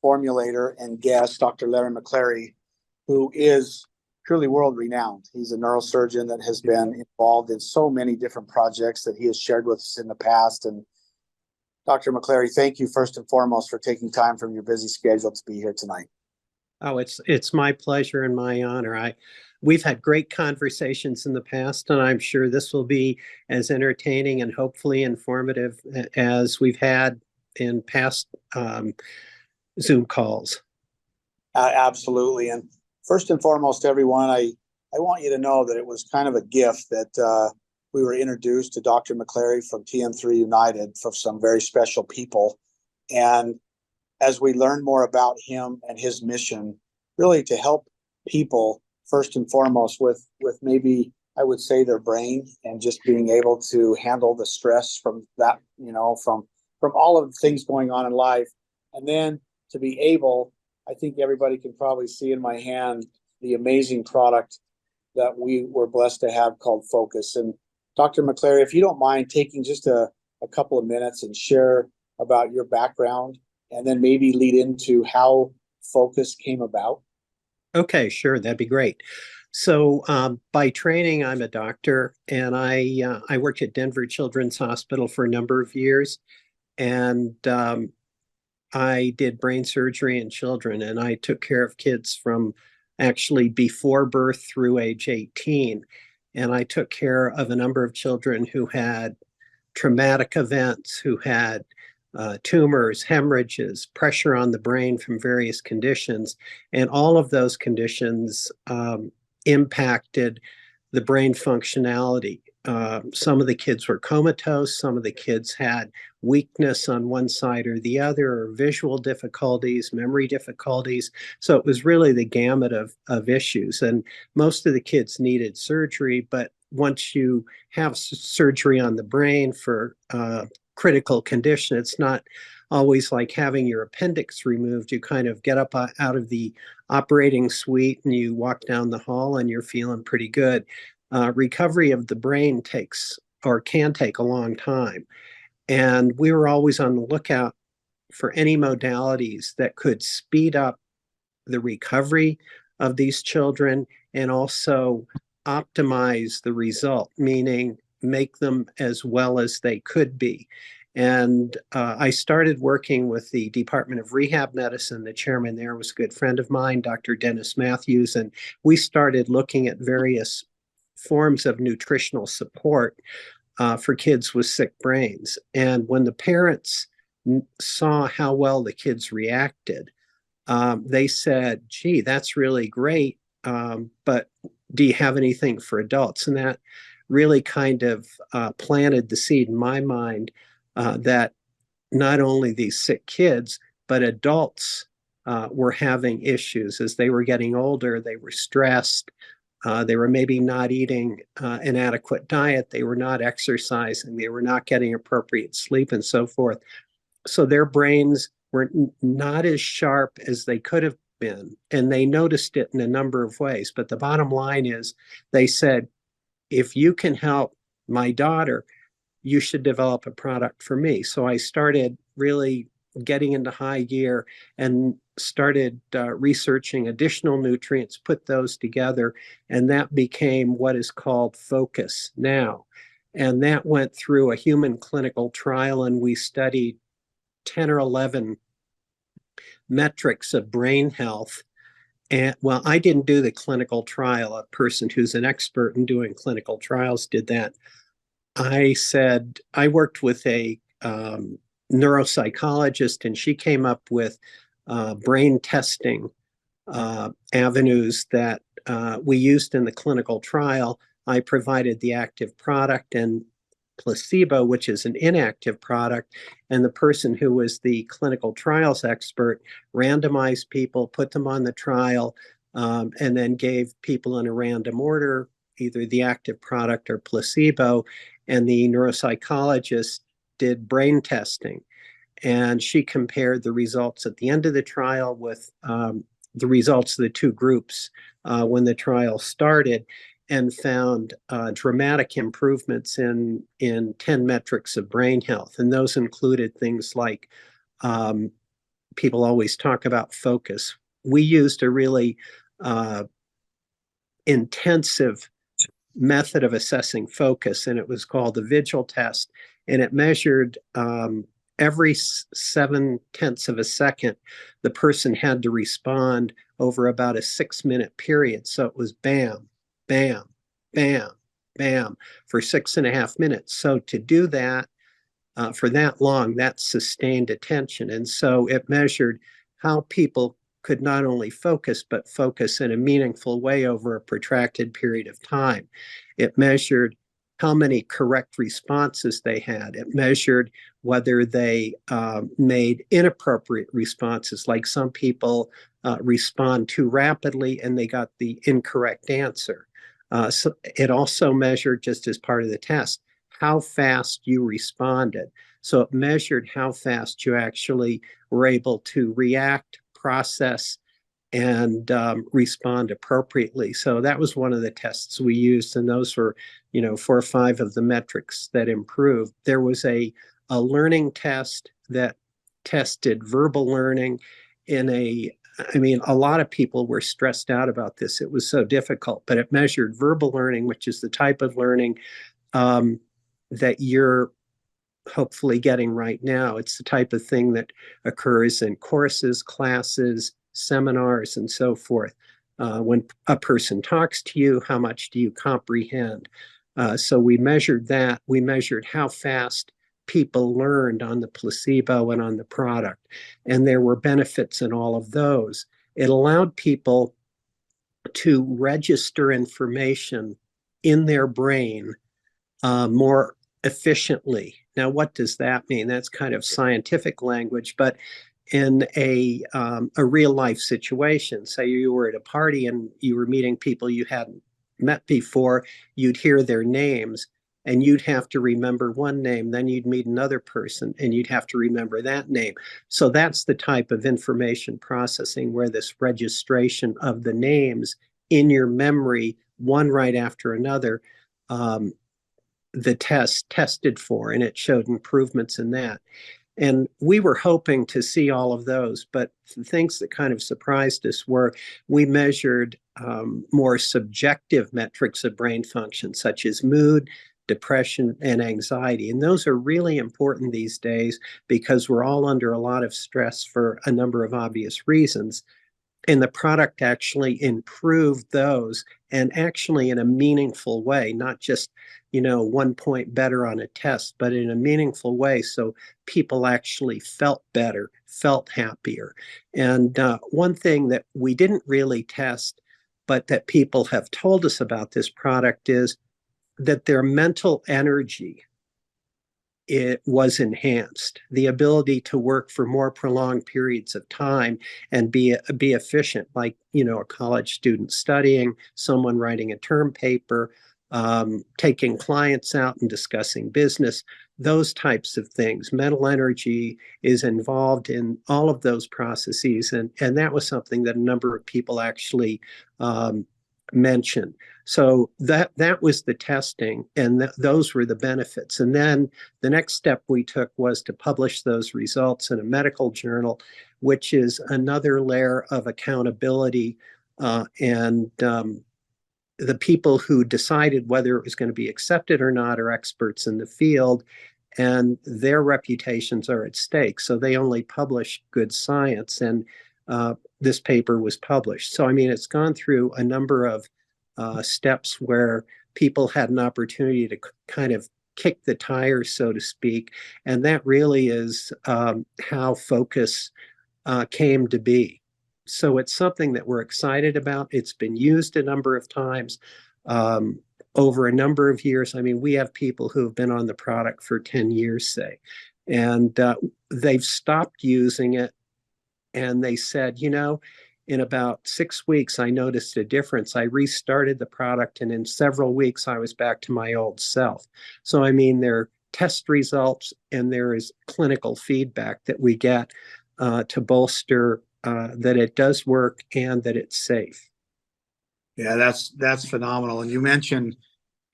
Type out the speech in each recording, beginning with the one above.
formulator and guest, Dr. Larry McClary, who is truly world renowned. He's a neurosurgeon that has been involved in so many different projects that he has shared with us in the past. And Dr. McClary, thank you first and foremost for taking time from your busy schedule to be here tonight. Oh, it's my pleasure and my honor. We've had great conversations in the past, and I'm sure this will be as entertaining and hopefully informative as we've had in past Zoom calls. Absolutely. And first and foremost, everyone, I want you to know that it was kind of a gift that we were introduced to Dr. McClary from TM3 United for some very special people. And as we learn more about him and his mission, really to help people first and foremost with maybe, I would say, their brain and just being able to handle the stress from that, from all of the things going on in life. And then to be able, I think everybody can probably see in my hand the amazing product that we were blessed to have called Focus. And Dr. McClary, if you don't mind taking just a couple of minutes and share about your background and then maybe lead into how Focus came about. Okay, sure. That'd be great. So by training, I'm a doctor, and I worked at Denver Children's Hospital for a number of years, and I did brain surgery in children, and I took care of kids from actually before birth through age 18. And I took care of a number of children who had traumatic events, who had tumors, hemorrhages, pressure on the brain from various conditions. And all of those conditions impacted the brain functionality. Some of the kids were comatose. Some of the kids had weakness on one side or the other, or visual difficulties, memory difficulties. So it was really the gamut of issues. And most of the kids needed surgery, but once you have surgery on the brain for critical condition, it's not always like having your appendix removed. You kind of get up out of the operating suite and you walk down the hall and you're feeling pretty good. Recovery of the brain can take a long time. And we were always on the lookout for any modalities that could speed up the recovery of these children and also optimize the result, meaning make them as well as they could be. And I started working with the Department of Rehab Medicine. The chairman there was a good friend of mine, Dr. Dennis Matthews, and we started looking at various forms of nutritional support for kids with sick brains. And when the parents saw how well the kids reacted, they said, gee, that's really great, but do you have anything for adults? And that really kind of planted the seed in my mind that not only these sick kids, but adults were having issues. As they were getting older, they were stressed. They were maybe not eating an adequate diet. They were not exercising. They were not getting appropriate sleep and so forth. So their brains were not as sharp as they could have been. And they noticed it in a number of ways. But the bottom line is they said, if you can help my daughter, you should develop a product for me. So I started really getting into high gear and started researching additional nutrients, put those together, and that became what is called Focus now. And that went through a human clinical trial, and we studied 10 or 11 metrics of brain health. And well, I didn't do the clinical trial. A person who's an expert in doing clinical trials did that. I worked with a neuropsychologist, and she came up with brain testing avenues that we used in the clinical trial. I provided the active product and placebo, which is an inactive product, and the person who was the clinical trials expert randomized people, put them on the trial, and then gave people in a random order either the active product or placebo, and the neuropsychologist did brain testing. And she compared the results at the end of the trial with the results of the two groups when the trial started, and found dramatic improvements in 10 metrics of brain health. And those included things like people always talk about focus. We used a really intensive method of assessing focus, and it was called the Vigil test, and it measured every 7/10 of a second, the person had to respond over about a 6-minute period. So it was bam, bam, bam, bam for 6.5 minutes. So to do that for that long, that's sustained attention. And so it measured how people could not only focus, but focus in a meaningful way over a protracted period of time. It measured how many correct responses they had. It measured whether they made inappropriate responses, like some people respond too rapidly and they got the incorrect answer. So it also measured, just as part of the test, how fast you responded. So it measured how fast you actually were able to react, process, and respond appropriately. So that was one of the tests we used, and those were, 4 or 5 of the metrics that improved. There was a learning test that tested verbal learning a lot of people were stressed out about this. It was so difficult, but it measured verbal learning, which is the type of learning that you're hopefully getting right now. It's the type of thing that occurs in courses, classes, seminars, and so forth. When a person talks to you, how much do you comprehend? So we measured that. We measured how fast people learned on the placebo and on the product. And there were benefits in all of those. It allowed people to register information in their brain more efficiently. Now, what does that mean? That's kind of scientific language, but in a real life situation, say you were at a party and you were meeting people you hadn't met before, you'd hear their names and you'd have to remember one name, then you'd meet another person and you'd have to remember that name. So that's the type of information processing where this registration of the names in your memory, one right after another, the test tested for, and it showed improvements in that. And we were hoping to see all of those, but the things that kind of surprised us were we measured more subjective metrics of brain function, such as mood, depression, and anxiety. And those are really important these days because we're all under a lot of stress for a number of obvious reasons. And the product actually improved those, and actually in a meaningful way, not just 1 point better on a test, but in a meaningful way. So people actually felt better, felt happier. And one thing that we didn't really test, but that people have told us about this product is that their mental energy, it was enhanced. The ability to work for more prolonged periods of time and be efficient, like a college student studying, someone writing a term paper, taking clients out and discussing business, those types of things. Mental energy is involved in all of those processes, and that was something that a number of people actually mentioned. So that was the testing, and those were the benefits. And then the next step we took was to publish those results in a medical journal, which is another layer of accountability. And the people who decided whether it was going to be accepted or not are experts in the field, and their reputations are at stake. So they only publish good science, and this paper was published. So, it's gone through a number of steps where people had an opportunity to kind of kick the tires, so to speak. And that really is how Focus came to be. So it's something that we're excited about. It's been used a number of times over a number of years. We have people who have been on the product for 10 years, say, and they've stopped using it. And they said, in about 6 weeks, I noticed a difference. I restarted the product, and in several weeks, I was back to my old self. So, there are test results, and there is clinical feedback that we get to bolster that it does work and that it's safe. Yeah, that's phenomenal. And you mentioned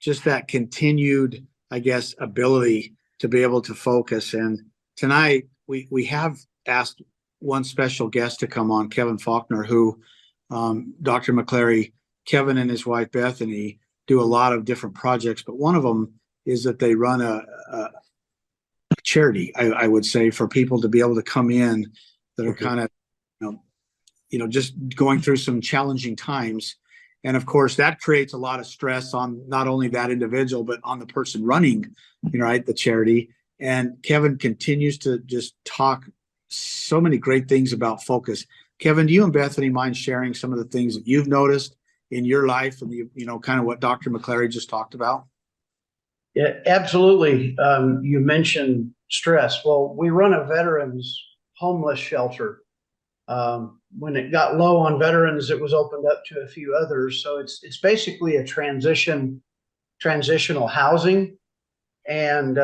just that continued, ability to be able to focus. And tonight we have asked one special guest to come on, Kevin Faulkner, who Dr. McClary, Kevin and his wife Bethany do a lot of different projects, but one of them is that they run a charity, I would say, for people to be able to come in that are kind of, just going through some challenging times. And of course, that creates a lot of stress on not only that individual, but on the person running, the charity. And Kevin continues to just talk so many great things about focus. Kevin, do you and Bethany mind sharing some of the things that you've noticed in your life and kind of what Dr. McClary just talked about? Yeah, absolutely. You mentioned stress. Well, we run a veterans homeless shelter. When it got low on veterans, it was opened up to a few others. So it's basically a transitional housing, and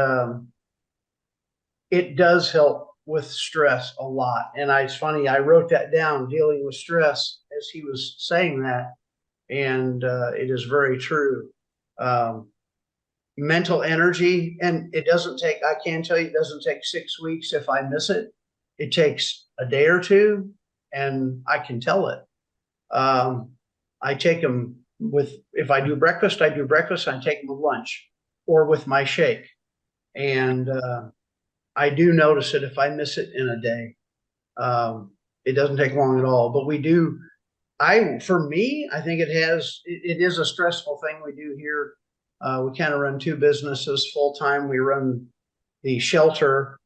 it does help with stress a lot. And it's funny, I wrote that down, dealing with stress, as he was saying that, and it is very true. Mental energy, and I can tell you, it doesn't take 6 weeks if I miss it. It takes a day or two, and I can tell it. I take them if I do breakfast, I take them with lunch or with my shake. And I do notice it if I miss it in a day. It doesn't take long at all, but we do. For me, I think it is a stressful thing we do here. We kind of run two businesses full time. We run the shelter,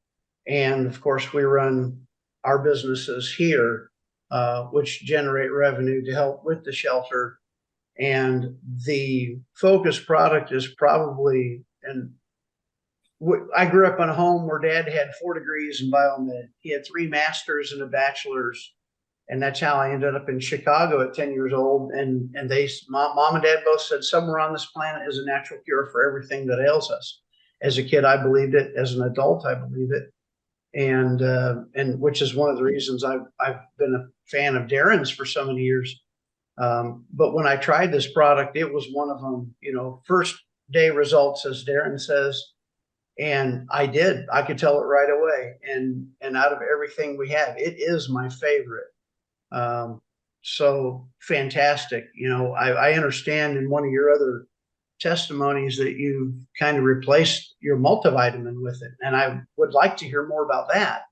and of course we run our businesses here, which generate revenue to help with the shelter. And the Focus product is probably, and I grew up in a home where Dad had 4 degrees in biomed. He had 3 masters and a bachelor's. And that's how I ended up in Chicago at 10 years old. And mom and dad both said somewhere on this planet is a natural cure for everything that ails us. As a kid, I believed it. As an adult, I believe it. And which is one of the reasons I've been a fan of Darren's for so many years. But when I tried this product, it was one of them, first day results, as Darren says. And I could tell it right away. And out of everything we have, it is my favorite. So fantastic. I understand in one of your other testimonies that you kind of replaced your multivitamin with it. And I would like to hear more about that.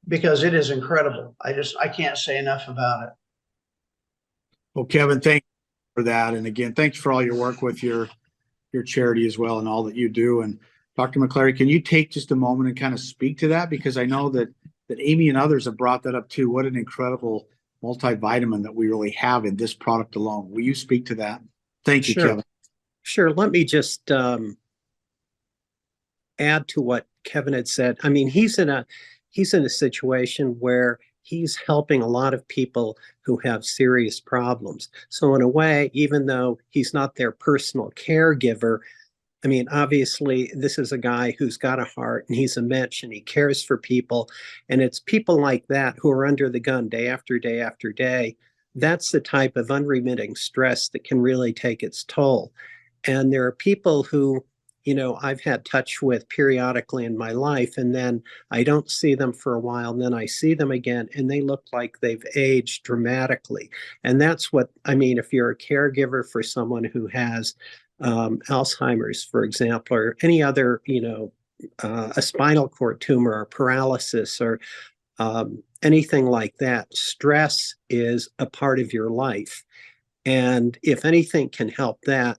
Because it is incredible. I can't say enough about it. Well, Kevin, thank you for that. And again, thanks for all your work with your charity as well and all that you do. And Dr. McClary, can you take just a moment and kind of speak to that? Because I know that Amy and others have brought that up too. What an incredible multivitamin that we really have in this product alone. Will you speak to that? Thank you, Kevin. Sure. Let me just add to what Kevin had said. I mean, he's in a situation where he's helping a lot of people who have serious problems. So in a way, even though he's not their personal caregiver, I mean, obviously, this is a guy who's got a heart and he's a mensch and he cares for people. And it's people like that who are under the gun day after day after day. That's the type of unremitting stress that can really take its toll. And there are people who, I've had touch with periodically in my life, and then I don't see them for a while, and then I see them again, and they look like they've aged dramatically. And that's what, I mean, if you're a caregiver for someone who has Alzheimer's, for example, or any other, a spinal cord tumor or paralysis or anything like that, stress is a part of your life. And if anything can help that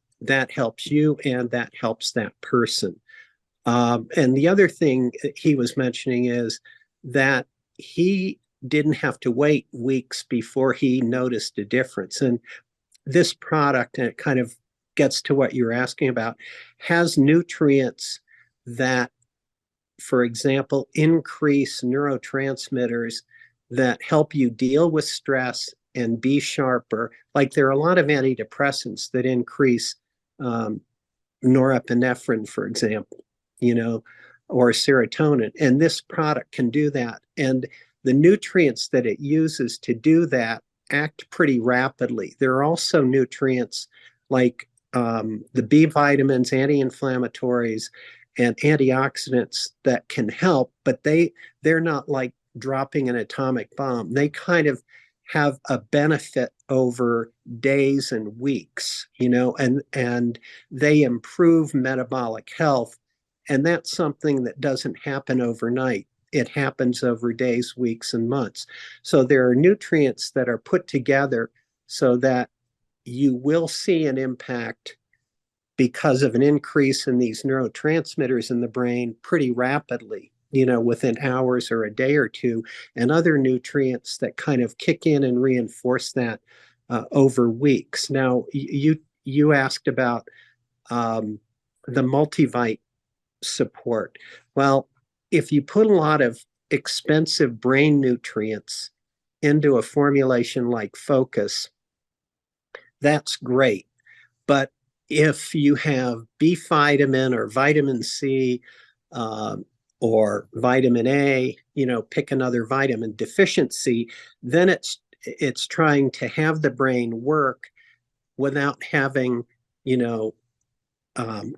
helps you and that helps that person. And the other thing he was mentioning is that he didn't have to wait weeks before he noticed a difference. And this product, and it kind of gets to what you're asking about, has nutrients that, for example, increase neurotransmitters that help you deal with stress and be sharper. Like there are a lot of antidepressants that increase norepinephrine, for example, or serotonin. And this product can do that. And the nutrients that it uses to do that act pretty rapidly. There are also nutrients like the B vitamins, anti-inflammatories, and antioxidants that can help, but they're not like dropping an atomic bomb. They kind of have a benefit over days and weeks, and they improve metabolic health. And that's something that doesn't happen overnight. It happens over days, weeks, and months. So there are nutrients that are put together so that you will see an impact because of an increase in these neurotransmitters in the brain pretty rapidly, within hours or a day or two, and other nutrients that kind of kick in and reinforce that over weeks. Now, you asked about the multivite support. Well, if you put a lot of expensive brain nutrients into a formulation like Focus, that's great. But if you have B vitamin or vitamin C or vitamin A, pick another vitamin deficiency, then it's trying to have the brain work without having,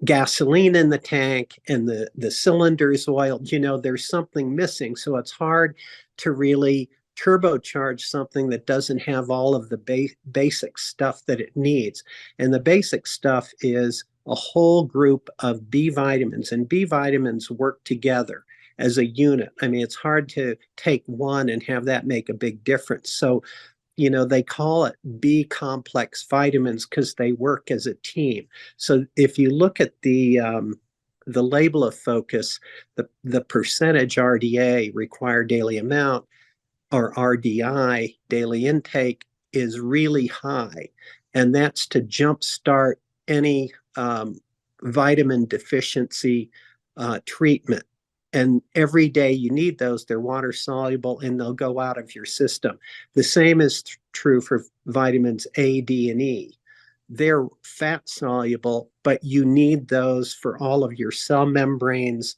gasoline in the tank and the cylinders oiled. There's something missing. So it's hard to really turbocharge something that doesn't have all of the basic stuff that it needs. And the basic stuff is a whole group of B vitamins, and B vitamins work together as a unit. I mean, it's hard to take one and have that make a big difference. So, they call it B complex vitamins because they work as a team. So if you look at the label of Focus, the percentage RDA, required daily amount, or RDI, daily intake, is really high. And that's to jumpstart any vitamin deficiency treatment. And every day you need those. They're water soluble and they'll go out of your system. The same is true for vitamins A, D, and E. They're fat soluble, but you need those for all of your cell membranes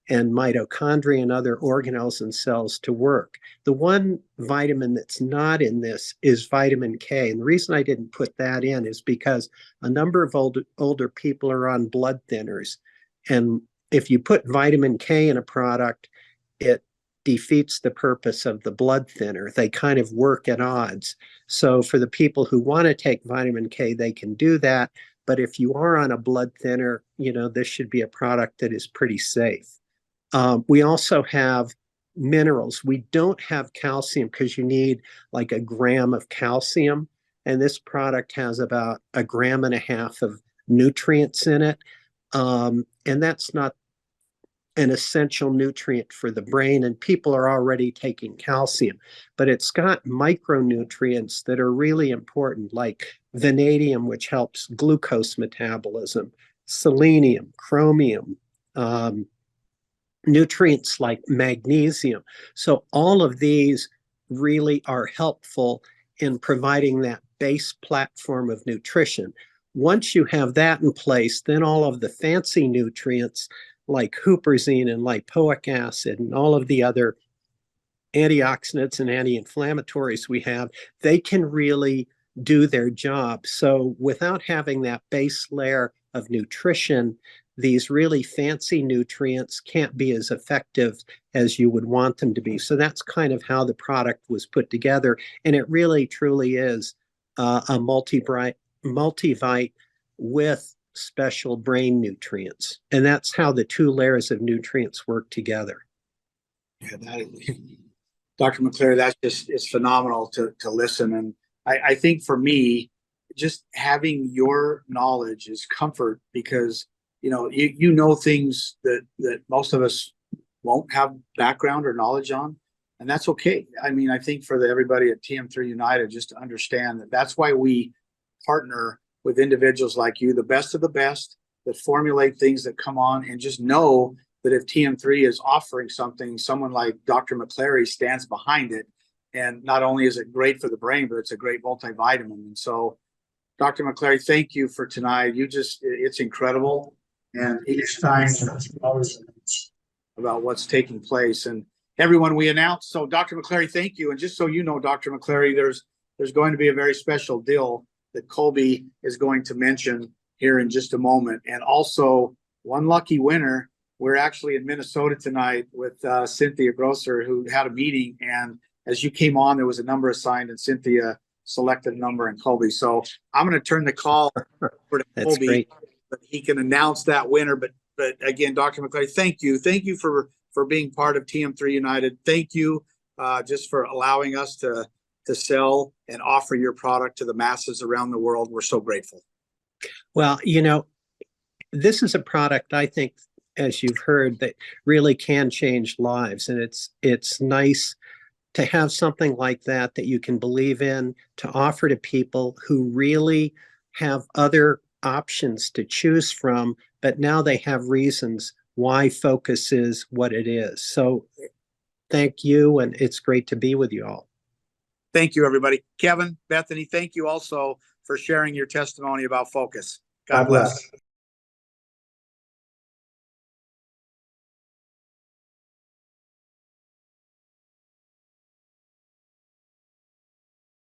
and mitochondria and other organelles and cells to work. The one vitamin that's not in this is vitamin K. And the reason I didn't put that in is because a number of older people are on blood thinners. And if you put vitamin K in a product, it defeats the purpose of the blood thinner. They kind of work at odds. So for the people who want to take vitamin K, they can do that. But if you are on a blood thinner, this should be a product that is pretty safe. We also have minerals. We don't have calcium because you need like a gram of calcium. And this product has about 1.5 grams of nutrients in it. And that's not an essential nutrient for the brain, and people are already taking calcium, but it's got micronutrients that are really important, like vanadium, which helps glucose metabolism, selenium, chromium, nutrients like magnesium. So all of these really are helpful in providing that base platform of nutrition. Once you have that in place, then all of the fancy nutrients like huperzine and lipoic acid and all of the other antioxidants and anti-inflammatories we have, they can really do their job. So without having that base layer of nutrition, these really fancy nutrients can't be as effective as you would want them to be. So that's kind of how the product was put together. And it really, truly is a multivite with special brain nutrients. And that's how the two layers of nutrients work together. Yeah, Dr. McClary, that's just, it's phenomenal to listen. And I think for me, just having your knowledge is comfort, because you know things that most of us won't have background or knowledge on, and that's okay. I mean, I think for everybody at TM3 United, just to understand that that's why we partner with individuals like you, the best of the best, that formulate things that come on, and just know that if TM3 is offering something, someone like Dr. McClary stands behind it. And not only is it great for the brain, but it's a great multivitamin. And so, Dr. McClary, thank you for tonight. It's incredible. And each time about what's taking place. And everyone, we announced. So, Dr. McClary, thank you. And just so you know, Dr. McClary, there's going to be a very special deal that Colby is going to mention here in just a moment. And also, one lucky winner we're actually in Minnesota tonight with Cynthia Grosser, who had a meeting. And as you came on, there was a number assigned, and Cynthia selected a number in Colby. So I'm going to turn the call over to That's Colby, great. but he can announce that winner. But again, Dr. McClary, thank you for being part of TM3 United. Thank you just for allowing us to sell and offer your product to the masses around the world. We're so grateful. Well, this is a product, I think, as you've heard, that really can change lives. And it's nice to have something like that you can believe in, to offer to people who really have other options to choose from, but now they have reasons why Focus is what it is. So thank you, and it's great to be with you all. Thank you, everybody. Kevin, Bethany, thank you also for sharing your testimony about Focus. God bless.